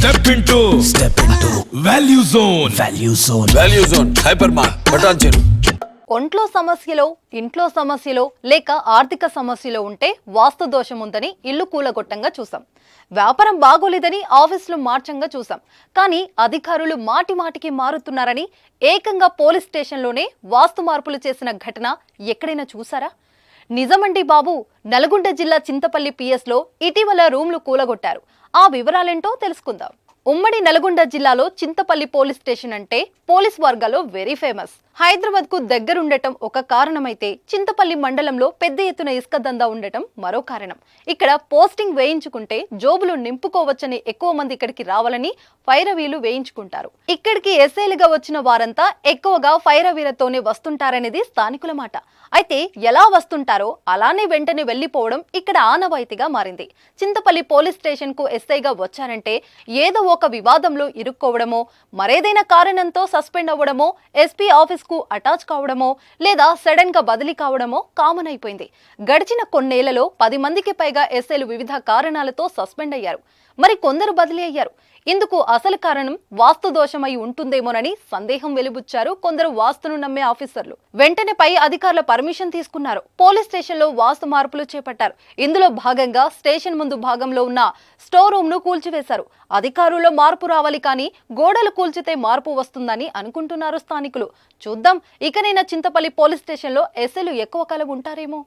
Step into Value Zone. Value Zone. Hypermart. బటాన్ చెరు. ఒంట్లో సమస్యలో, ఇంట్లో సమస్యలో లేక ఆర్థిక సమస్యలో ఉంటే వాస్తు దోషం ఉందని ఇల్లు కూలగొట్టంగా చూసాం. వ్యాపారం బాగోలేదని ఆఫీసులు మార్చంగా చూసాం. కానీ అధికారులు మాటి మాటికి మారుతున్నారని ఏకంగా పోలీస్ స్టేషన్లోనే వాస్తు మార్పులు చేసిన ఘటన ఎక్కడైనా చూసారా? నిజమండి బాబు, నల్గొండ జిల్లా చింతపల్లి పిఎస్లో ఇటీవల రూమ్లు కూలగొట్టారు. ఆ వివరాలేంటో తెలుసుకుందాం. ఉమ్మడి నల్గొండ జిల్లాలో చింతపల్లి పోలీస్ స్టేషన్ అంటే పోలీస్ వర్గాల్లో వెరీ ఫేమస్. హైదరాబాద్ కు దగ్గరుండటం ఒక కారణమైతే చింతపల్లి మండలంలో పెద్ద ఎత్తున ఇసుక దందా ఉండటం మరో కారణం. ఇక్కడ పోస్టింగ్ వేయించుకుంటే జోబులు నింపుకోవచ్చని ఎక్కువ మంది ఇక్కడికి రావాలని ఫైరవీలు వేయించుకుంటారు. ఇక్కడికి ఎస్ఐలుగా వచ్చిన వారంతా ఎక్కువగా ఫైరవీలతోనే వస్తుంటారనేది స్థానికుల మాట. అయితే ఎలా వస్తుంటారో అలానే వెంటనే వెళ్లిపోవడం ఇక్కడ ఆనవాయితీగా మారింది. చింతపల్లి పోలీస్ స్టేషన్ కు ఎస్ఐగా వచ్చారంటే ఏదో ఒక వివాదంలో ఇరుక్కోవడమో, మరేదైనా కారణంతో సస్పెండ్ అవ్వడమో, ఎస్పీ ఆఫీస్ కు అటాచ్ కావడమో లేదా సడన్ గా బదిలీ కావడమో కామన్ అయిపోయింది. గడిచిన కొన్నేళ్లలో 10 మందికి పైగా ఎస్ఐలు వివిధ కారణాలతో సస్పెండ్ అయ్యారు. మరి కొందరు బదిలీ అయ్యారు. ఇందుకు అసలు కారణం వాస్తు దోషమై ఉంటుందేమోనని సందేహం వెలుబుచ్చారు కొందరు వాస్తును నమ్మే ఆఫీసర్లు. వెంటనే పై అధికారుల పర్మిషన్ తీసుకున్నారు. పోలీస్ స్టేషన్ లో వాస్తు మార్పులు చేపట్టారు. ఇందులో భాగంగా స్టేషన్ ముందు భాగంలో ఉన్న స్టోర్ రూమ్ ను కూల్చివేశారు. అధికారుల్లో మార్పు రావాలి కానీ గోడలు కూల్చితే మార్పు వస్తుందని అనుకుంటున్నారు స్థానికులు. చూద్దాం, ఇకనైనా చింతపల్లి పోలీస్ స్టేషన్ లో ఎస్ఐలు ఎక్కువ కాలం ఉంటారేమో.